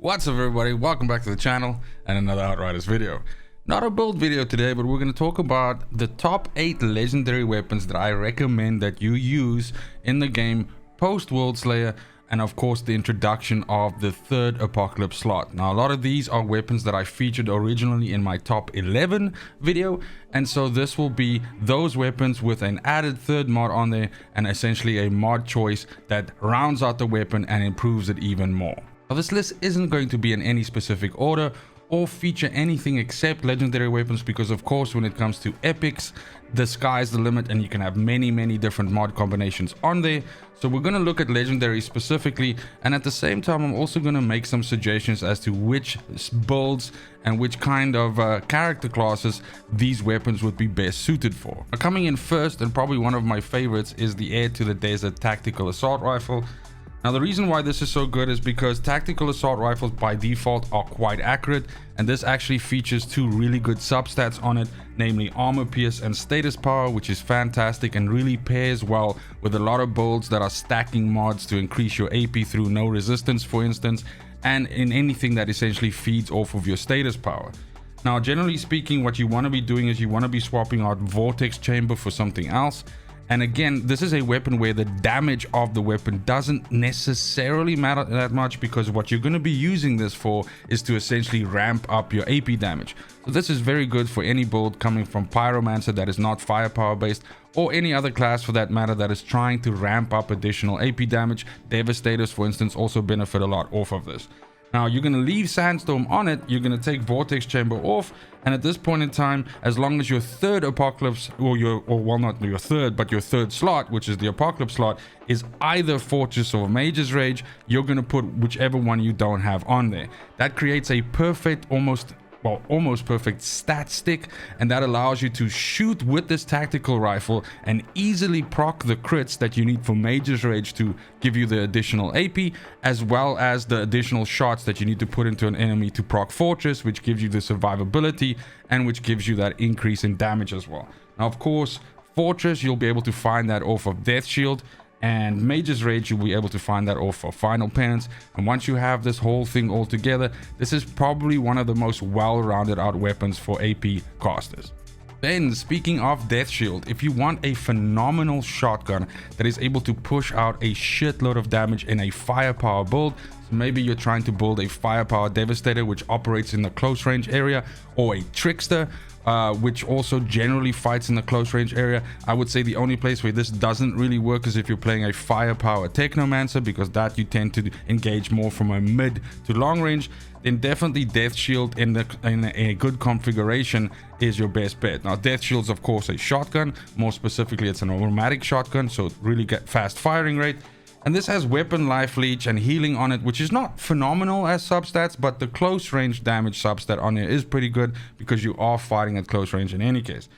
What's up everybody, welcome back to the channel and another Outriders video. Not a build video today, but we're going to talk about the top 8 legendary weapons that I recommend that you use in the game post Worldslayer, and of course the introduction of the third apocalypse slot. Now a lot of these are weapons that I featured originally in my top 11 video, and so this will be those weapons with an added third mod on there and essentially a mod choice that rounds out the weapon and improves it even more. Now this list isn't going to be in any specific order or feature anything except legendary weapons, because of course when it comes to epics, the sky's the limit and you can have many different mod combinations on there. So we're going to look at legendary specifically, and at the same time I'm also going to make some suggestions as to which builds and which kind of character classes these weapons would be best suited for. Now, coming in first, and probably one of my favorites, is the Heir to the Desert Tactical Assault Rifle. Now the reason why this is so good is because tactical assault rifles by default are quite accurate, and this actually features two really good substats on it, namely armor pierce and status power, which is fantastic and really pairs well with a lot of builds that are stacking mods to increase your AP through no resistance, for instance, and in anything that essentially feeds off of your status power. Now generally speaking, what you want to be doing is you want to be swapping out vortex chamber for something else. And again, this is a weapon where the damage of the weapon doesn't necessarily matter that much, because what you're going to be using this for is to essentially ramp up your AP damage. So this is very good for any build coming from pyromancer that is not firepower based, or any other class for that matter that is trying to ramp up additional AP damage. Devastators, for instance, also benefit a lot off of this. Now you're going to leave Sandstorm on it, you're going to take Vortex Chamber off, and at this point in time, as long as your third Apocalypse, well not your third, but your third slot, which is the Apocalypse slot, is either Fortress or Mage's Rage, you're going to put whichever one you don't have on there. That creates a perfect, almost perfect stat stick, and that allows you to shoot with this tactical rifle and easily proc the crits that you need for Mage's Rage to give you the additional AP, as well as the additional shots that you need to put into an enemy to proc Fortress, which gives you the survivability and which gives you that increase in damage as well. Now of course, Fortress, you'll be able to find that off of Death Shield, and Mage's Rage you'll be able to find that off of Final Penance. And once you have this whole thing all together, this is probably one of the most well-rounded out weapons for AP casters. Then, speaking of Death Shield, if you want a phenomenal shotgun that is able to push out a shitload of damage in a firepower build, so maybe you're trying to build a firepower devastator which operates in the close range area, or a trickster which also generally fights in the close range area, I would say the only place where this doesn't really work is if you're playing a firepower technomancer, because that you tend to engage more from a mid to long range. Then definitely Death Shield in a good configuration is your best bet. Now Death Shield's of course a shotgun, more specifically it's an automatic shotgun, so really get fast firing rate. And this has weapon life leech and healing on it, which is not phenomenal as substats, but the close range damage substat on it is pretty good because you are fighting at close range in any case.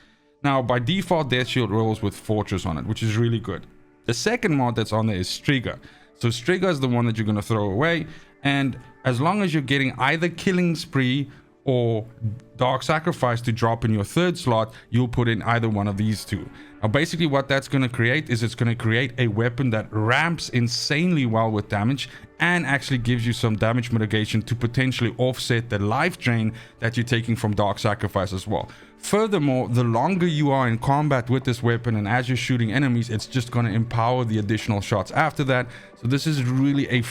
Now by default Death Shield rolls with Fortress on it, which is really good. The second mod that's on there is Striga. So Striga is the one that you're going to throw away, and as long as you're getting either Killing Spree or Dark Sacrifice to drop in your third slot, you'll put in either one of these two. Now basically what that's going to create is it's going to create a weapon that ramps insanely well with damage and actually gives you some damage mitigation to potentially offset the life drain that you're taking from Dark Sacrifice as well. Furthermore, the longer you are in combat with this weapon and as you're shooting enemies, it's just going to empower the additional shots after that. So this is really a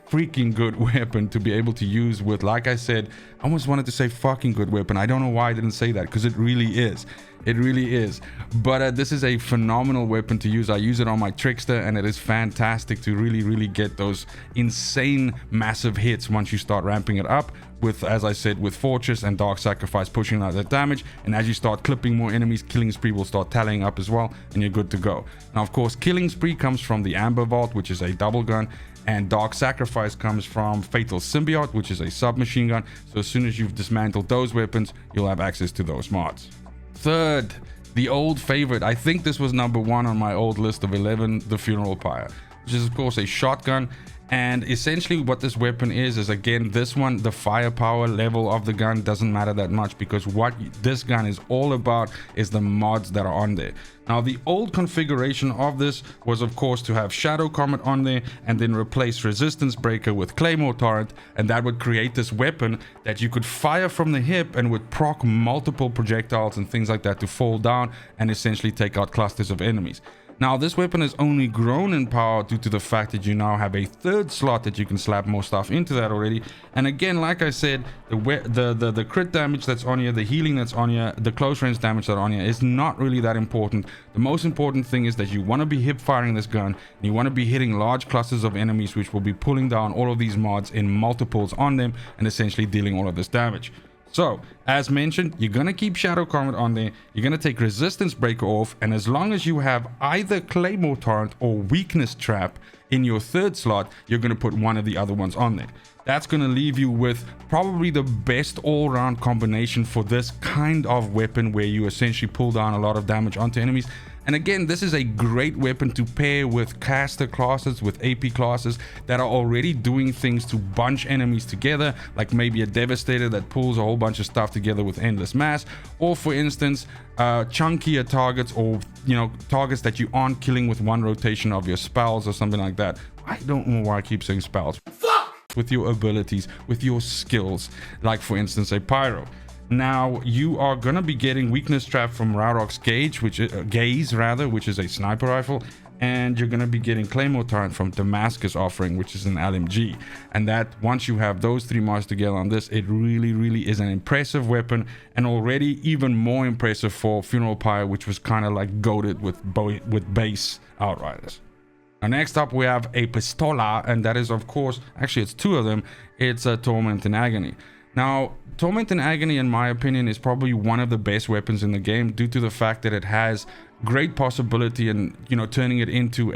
freaking good weapon to be able to use with, like I said, I almost wanted to say fucking good weapon. I don't know why I didn't say that, because it really is. It really is. But this is a phenomenal weapon to use. I use it on my trickster and it is fantastic to really get those insane massive hits once you start ramping it up with, as I said, with Fortress and Dark Sacrifice pushing out that damage. And as you start clipping more enemies, Killing Spree will start tallying up as well, and you're good to go. Now of course Killing Spree comes from the Amber Vault, which is a double gun, and Dark Sacrifice comes from Fatal Symbiote, which is a submachine gun. So as soon as you've dismantled those weapons, you'll have access to those mods. Third, the old favorite, I think this was number 1 on my old list of 11, the Funeral Pyre, which is of course a shotgun, And essentially what this weapon is again, this one, the firepower level of the gun doesn't matter that much, because what this gun is all about is the mods that are on there. Now, the old configuration of this was, of course, to have Shadow Comet on there and then replace Resistance Breaker with Claymore Torrent, and that would create this weapon that you could fire from the hip and would proc multiple projectiles and things like that to fall down and essentially take out clusters of enemies. Now, this weapon has only grown in power due to the fact that you now have a third slot that you can slap more stuff into that already. And again, like I said, the crit damage that's on here, the healing that's on here, the close range damage that's on here is not really that important. The most important thing is that you want to be hip firing this gun, and you want to be hitting large clusters of enemies, which will be pulling down all of these mods in multiples on them and essentially dealing all of this damage. So, as mentioned, you're going to keep Shadow Comet on there, you're going to take Resistance Breaker off, and as long as you have either Claymore Torrent or Weakness Trap in your third slot, you're going to put one of the other ones on there. That's going to leave you with probably the best all-round combination for this kind of weapon, where you essentially pull down a lot of damage onto enemies. And again, this is a great weapon to pair with caster classes, with AP classes that are already doing things to bunch enemies together, like maybe a Devastator that pulls a whole bunch of stuff together with Endless Mass, or for instance, chunkier targets, or targets that you aren't killing with one rotation of your spells or something like that. I don't know why I keep saying spells. Fuck! With your abilities, with your skills, like for instance a Pyro. Now, you are going to be getting Weakness Trap from Rauroch's Gaze, which is a sniper rifle, and you're going to be getting Claymore Torrent from Damascus Offering, which is an LMG. And that, once you have those three mods together on this, it really is an impressive weapon, and already even more impressive for Funeral Pyre, which was kind of like goated with base Outriders. Now, next up we have a Pistola, and that is, of course, actually it's two of them. It's a Torment and Agony. Now, Torment and Agony, in my opinion, is probably one of the best weapons in the game, due to the fact that it has great possibility in, turning it into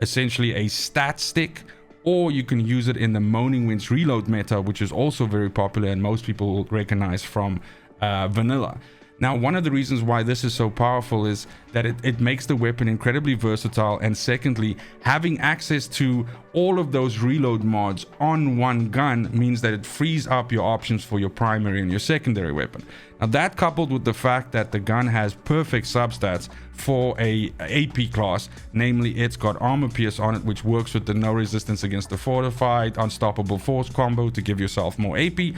essentially a stat stick, or you can use it in the Moaning Winds reload meta, which is also very popular and most people will recognize from vanilla. Now, one of the reasons why this is so powerful is that it makes the weapon incredibly versatile, and secondly, having access to all of those reload mods on one gun means that it frees up your options for your primary and your secondary weapon. Now, that coupled with the fact that the gun has perfect substats for a AP class, namely it's got Armor Pierce on it, which works with the no resistance against the fortified, unstoppable force combo to give yourself more AP.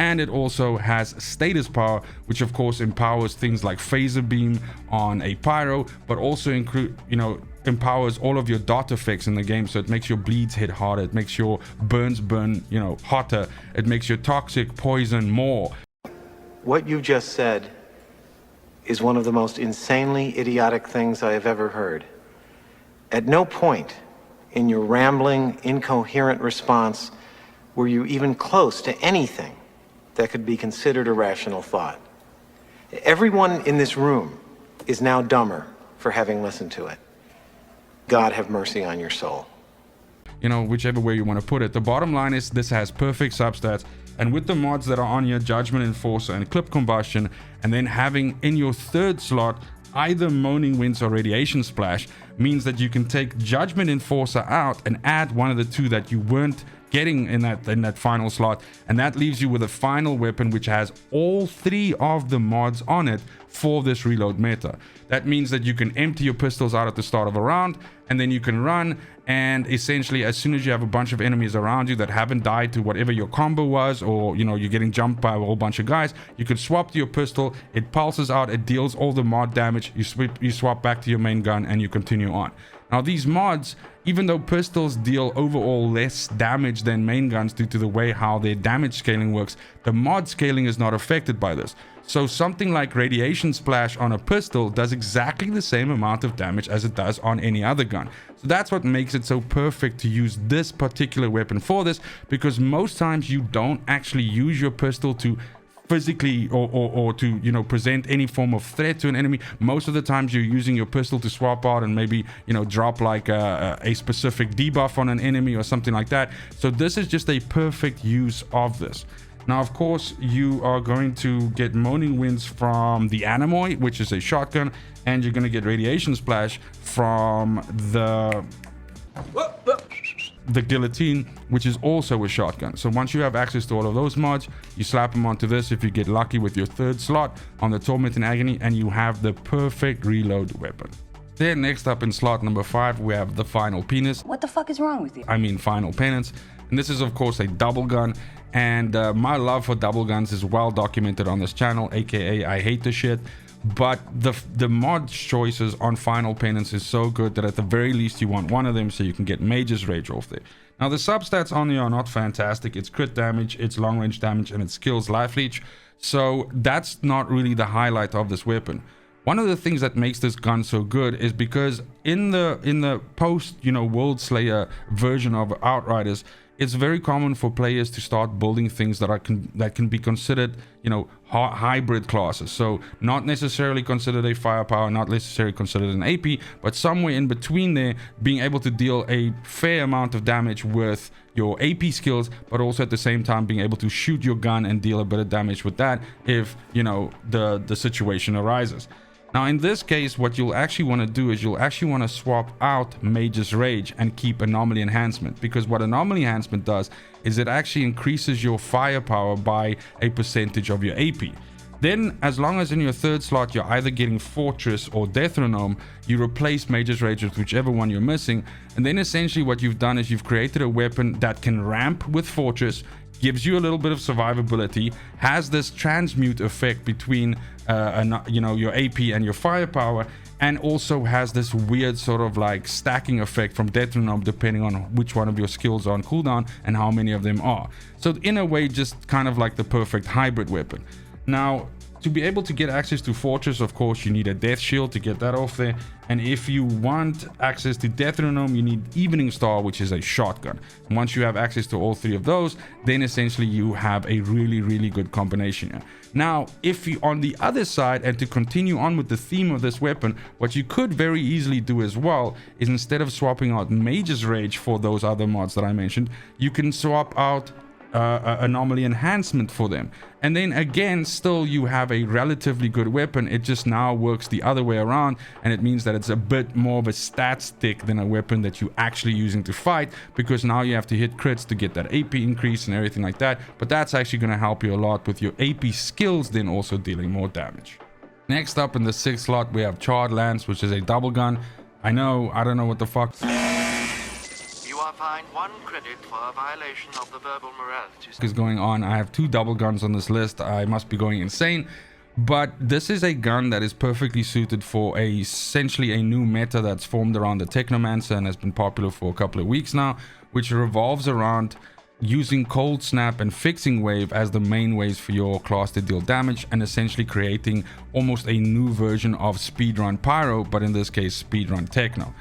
And it also has status power, which of course empowers things like Phaser Beam on a Pyro, but also empowers all of your dot effects in the game. So it makes your bleeds hit harder, it makes your burns burn, hotter, it makes your toxic poison more. What you just said is one of the most insanely idiotic things I have ever heard. At no point in your rambling, incoherent response were you even close to anything that could be considered a rational thought. Everyone in this room is now dumber for having listened to it. God have mercy on your soul. Whichever way you want to put it. The bottom line is this has perfect substats, and with the mods that are on your Judgment Enforcer and Clip Combustion, and then having in your third slot either Moaning Winds or Radiation Splash, means that you can take Judgment Enforcer out and add one of the two that you weren't getting in that final slot, and that leaves you with a final weapon which has all three of the mods on it for this reload meta. That means that you can empty your pistols out at the start of a round, and then you can run, and essentially as soon as you have a bunch of enemies around you that haven't died to whatever your combo was, or you're getting jumped by a whole bunch of guys, you can swap to your pistol, it pulses out, it deals all the mod damage, you swap back to your main gun, and you continue on. Now, these mods, even though pistols deal overall less damage than main guns due to the way how their damage scaling works, the mod scaling is not affected by this. So something like Radiation Splash on a pistol does exactly the same amount of damage as it does on any other gun. So that's what makes it so perfect to use this particular weapon for this, because most times you don't actually use your pistol to physically or to present any form of threat to an enemy. Most of the times you're using your pistol to swap out and maybe drop like a specific debuff on an enemy or something like that. So this is just a perfect use of this. Now, of course, you are going to get Moaning Winds from the Anemoy, which is a shotgun, and you're going to get Radiation Splash from the the guillotine, which is also a shotgun. So once you have access to all of those mods, you slap them onto this if you get lucky with your third slot on the Torment and Agony, and you have the perfect reload weapon. Then next up in slot number 5, we have the Final Penis. What the fuck is wrong with you? I mean Final Penance. And this is of course a double gun, and my love for double guns is well documented on this channel, aka I hate the shit. But the mod choices on Final Penance is so good that at the very least you want one of them so you can get Mage's Rage off there. Now the substats on there are not fantastic. It's crit damage, it's long range damage, and it skills life leech. So that's not really the highlight of this weapon. One of the things that makes this gun so good is because in the post, Worldslayer version of Outriders, it's very common for players to start building things that can be considered, hybrid classes. So not necessarily considered a firepower, not necessarily considered an AP, but somewhere in between there, being able to deal a fair amount of damage with your AP skills, but also at the same time being able to shoot your gun and deal a bit of damage with that if, the situation arises. Now in this case, what you'll actually want to do is you'll actually want to swap out Mage's Rage and keep Anomaly Enhancement, because what Anomaly Enhancement does is it actually increases your firepower by a percentage of your AP. Then, as long as in your third slot you're either getting Fortress or Deathronome, you replace Mage's Rage with whichever one you're missing, and then essentially what you've done is you've created a weapon that can ramp with Fortress, gives you a little bit of survivability, has this transmute effect between your AP and your firepower, and also has this weird sort of like stacking effect from Deathronome depending on which one of your skills are on cooldown and how many of them are. So in a way, just kind of like the perfect hybrid weapon. Now, to be able to get access to Fortress, of course, you need a Death Shield to get that off there. And if you want access to Deathronome, you need Evening Star, which is a shotgun. And once you have access to all three of those, then essentially you have a really, really good combination here. Now, if you on the other side, and to continue on with the theme of this weapon, what you could very easily do as well is instead of swapping out Mage's Rage for those other mods that I mentioned, you can swap out Anomaly Enhancement for them, and then again still you have a relatively good weapon. It just now works the other way around, and it means that it's a bit more of a stat stick than a weapon that you're actually using to fight, because now you have to hit crits to get that AP increase and everything like that. But that's actually going to help you a lot with your AP skills, then also dealing more damage. Next up in the 6th slot we have Charred Lance, which is a double gun. I don't know what the fuck. Fined 1 credit for a violation of the verbal morality is going on. I have 2 double guns on this list. I must be going insane. But this is a gun that is perfectly suited for essentially a new meta that's formed around the Technomancer and has been popular for a couple of weeks now, which revolves around using Cold Snap and Fixing Wave as the main ways for your class to deal damage, and essentially creating almost a new version of Speedrun Pyro, but in this case Speedrun Techno.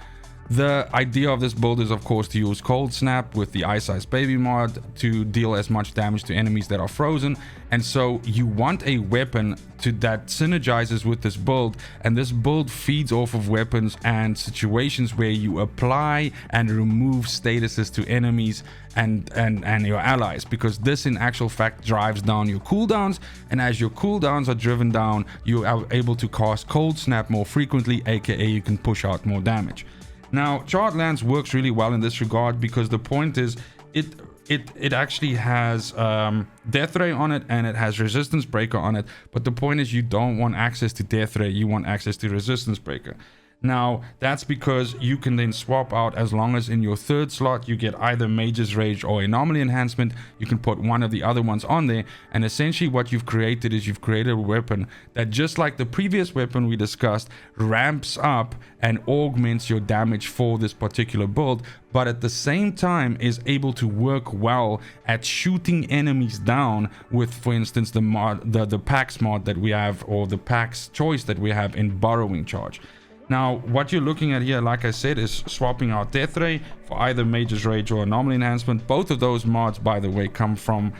The idea of this build is of course to use Cold Snap with the Ice Ice Baby mod to deal as much damage to enemies that are frozen, and so you want a weapon that synergizes with this build, and this build feeds off of weapons and situations where you apply and remove statuses to enemies and your allies, because this in actual fact drives down your cooldowns, and as your cooldowns are driven down, you are able to cast Cold Snap more frequently, aka you can push out more damage. Now, Charred Lance works really well in this regard, because the point is it actually has Death Ray on it, and it has Resistance Breaker on it, but the point is you don't want access to Death Ray, you want access to Resistance Breaker. Now, that's because you can then swap out, as long as in your third slot you get either Mage's Rage or Anomaly Enhancement, you can put one of the other ones on there, and essentially what you've created is you've created a weapon that, just like the previous weapon we discussed, ramps up and augments your damage for this particular build, but at the same time is able to work well at shooting enemies down with, for instance, the mod, the Pax mod that we have, or the Pax choice that we have in Burrowing Charge. Now, what you're looking at here, like I said, is swapping out Death Ray for either Mage's Rage or Anomaly Enhancement. Both of those mods, by the way, come from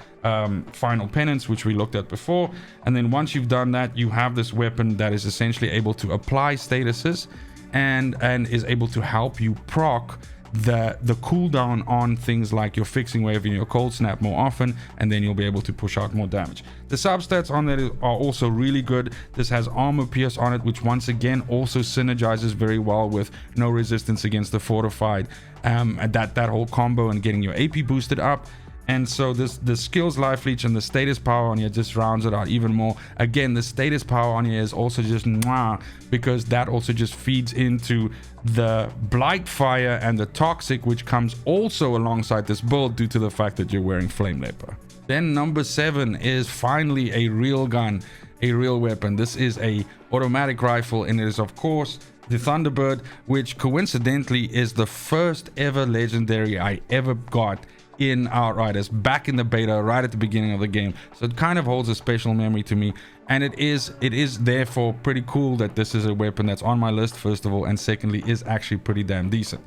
Final Penance, which we looked at before. And then once you've done that, you have this weapon that is essentially able to apply statuses and is able to help you proc the cooldown on things like your fixing wave and your cold snap more often, and then you'll be able to push out more damage. The substats on that are also really good. This has armor pierce on it, which once again also synergizes very well with no resistance against the fortified, and that whole combo and getting your AP boosted up. And so the skills life leech and the status power on here just rounds it out even more. Again, the status power on here is also just mwah, because that also just feeds into the blight fire and the toxic, which comes also alongside this build due to the fact that you're wearing flame leper. Then number 7 is finally a real gun, a real weapon. This is a automatic rifle, and it is of course the Thunderbird, which coincidentally is the first ever legendary I ever got in Outriders, back in the beta right at the beginning of the game. So it kind of holds a special memory to me, and it is therefore pretty cool that this is a weapon that's on my list, first of all, and secondly is actually pretty damn decent.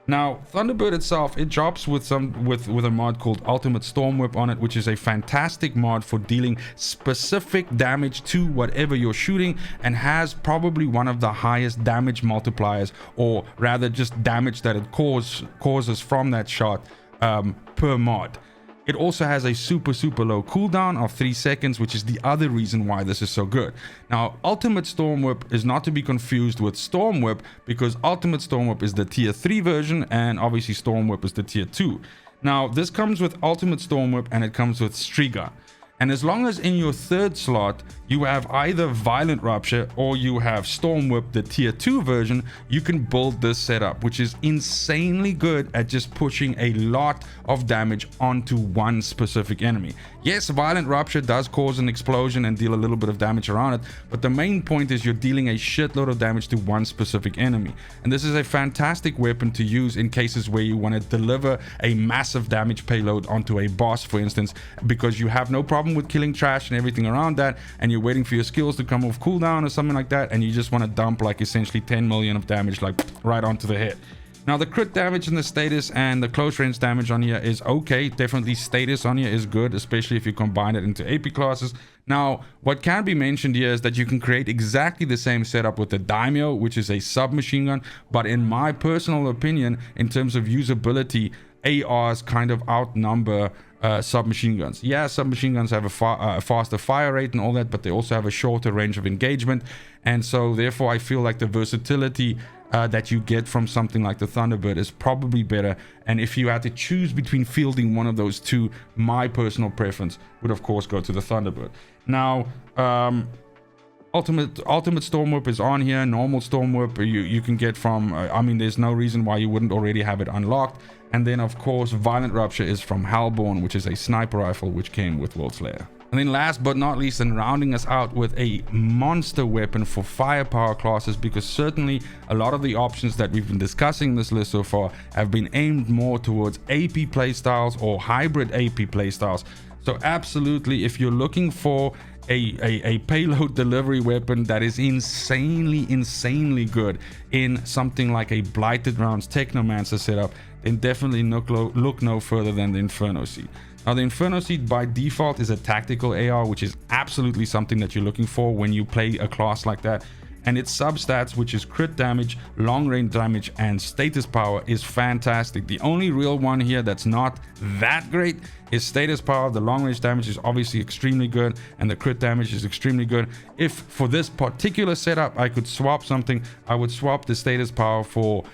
Now, Thunderbird itself, it drops with a mod called Ultimate Storm Whip on it, which is a fantastic mod for dealing specific damage to whatever you're shooting, and has probably one of the highest damage multipliers, or rather just damage that it causes from that shot per mod. It also has a super low cooldown of 3 seconds, which is the other reason why this is so good. Now, Ultimate Storm Whip is not to be confused with Storm Whip, because Ultimate Storm Whip is the tier 3 version, and obviously Storm Whip is the tier 2. Now, this comes with Ultimate Storm Whip, and it comes with Striga. And as long as in your 3rd slot you have either Violent Rupture or you have Storm Whip, the tier 2 version, you can build this setup, which is insanely good at just pushing a lot of damage onto one specific enemy. Yes, Violent Rupture does cause an explosion and deal a little bit of damage around it, but the main point is you're dealing a shitload of damage to one specific enemy. And this is a fantastic weapon to use in cases where you want to deliver a massive damage payload onto a boss, for instance, because you have no problem with killing trash and everything around that, and you're waiting for your skills to come off cooldown or something like that, and you just want to dump like essentially 10 million of damage like right onto the head. Now, the crit damage and the status and the close range damage on here is okay. Definitely status on here is good, especially if you combine it into AP classes. Now, what can be mentioned here is that you can create exactly the same setup with the Daimyo, which is a submachine gun, but in my personal opinion, in terms of usability, ARs kind of outnumber submachine guns. Yeah, submachine guns have a faster fire rate and all that, but they also have a shorter range of engagement, and so therefore I feel like the versatility that you get from something like the Thunderbird is probably better. And if you had to choose between fielding one of those two, my personal preference would of course go to the Thunderbird. Now, Ultimate Storm Whip is on here. Normal Storm Whip you can get from I mean, there's no reason why you wouldn't already have it unlocked. And then of course Violent Rupture is from Hellborn, which is a sniper rifle which came with Worldslayer. And then last but not least, and rounding us out with a monster weapon for firepower classes, because certainly a lot of the options that we've been discussing in this list so far have been aimed more towards AP playstyles or hybrid AP playstyles. So absolutely, if you're looking for a payload delivery weapon that is insanely good in something like a Blighted Rounds Technomancer setup, then definitely look no further than the Inferno Seed. Now, the Inferno Seed by default is a tactical AR, which is absolutely something that you're looking for when you play a class like that. And its substats, which is crit damage, long range damage, and status power, is fantastic. The only real one here that's not that great is status power. The long range damage is obviously extremely good, and the crit damage is extremely good. If for this particular setup I could swap something, I would swap the status power for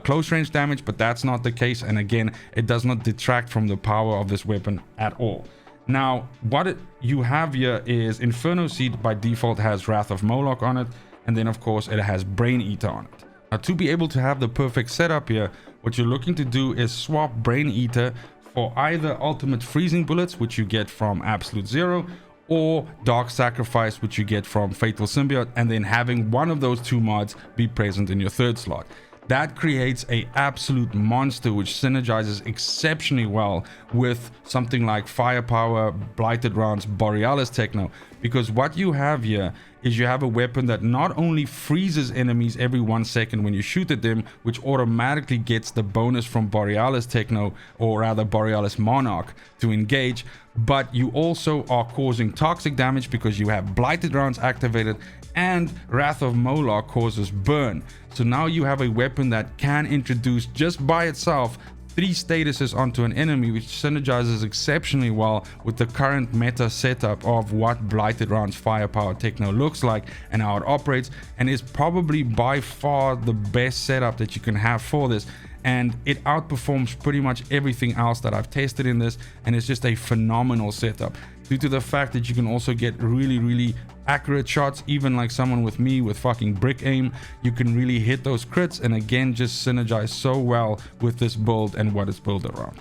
close range damage, but that's not the case. And again, it does not detract from the power of this weapon at all. Now, what you have here is Inferno Seed by default has Wrath of Moloch on it. And then of course it has Brain Eater on it. Now, to be able to have the perfect setup here, what you're looking to do is swap Brain Eater for either Ultimate Freezing Bullets, which you get from Absolute Zero, or Dark Sacrifice, which you get from Fatal Symbiote, and then having one of those two mods be present in your 3rd slot. That creates a absolute monster which synergizes exceptionally well with something like Firepower, Blighted Rounds, Borealis Techno, because what you have here is you have a weapon that not only freezes enemies every 1 second when you shoot at them, which automatically gets the bonus from Borealis Techno, or rather Borealis Monarch, to engage, but you also are causing toxic damage because you have blighted rounds activated, and Wrath of Moloch causes burn. So now you have a weapon that can introduce just by itself 3 statuses onto an enemy, which synergizes exceptionally well with the current meta setup of what Blighted Rounds Firepower Techno looks like and how it operates, and is probably by far the best setup that you can have for this. And it outperforms pretty much everything else that I've tested in this, and it's just a phenomenal setup due to the fact that you can also get really accurate shots. Even like someone with me with fucking brick aim, you can really hit those crits, and again just synergize so well with this build and what it's built around.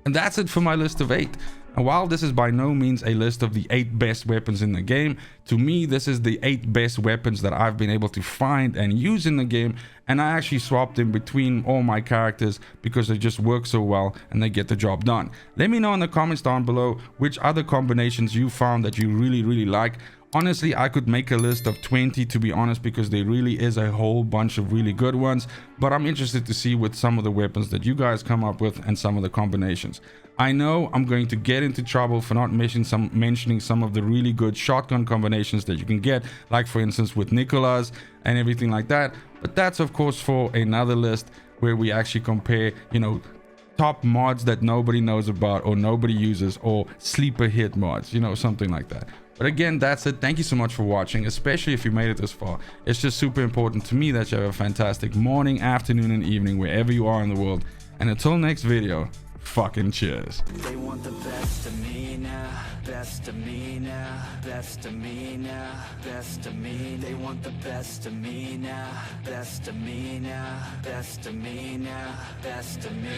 And that's it for my list of 8. And while this is by no means a list of the 8 best weapons in the game, to me this is the 8 best weapons that I've been able to find and use in the game, and I actually swapped them between all my characters because they just work so well and they get the job done. Let me know in the comments down below which other combinations you found that you really like. Honestly, I could make a list of 20 to be honest, because there really is a whole bunch of really good ones, but I'm interested to see with some of the weapons that you guys come up with and some of the combinations. I know I'm going to get into trouble for not mentioning some of the really good shotgun combinations that you can get, like for instance with Nicholas and everything like that, but that's of course for another list where we actually compare, you know, top mods that nobody knows about or nobody uses, or sleeper hit mods, you know, something like that. But again, that's it. Thank you so much for watching, especially if you made it this far. It's just super important to me that you have a fantastic morning, afternoon, and evening wherever you are in the world. And until next video, fucking cheers. They want the best of me now, best of me now, best of me now, best of me. They want the best of me now, best of me now, best of me now, best of me.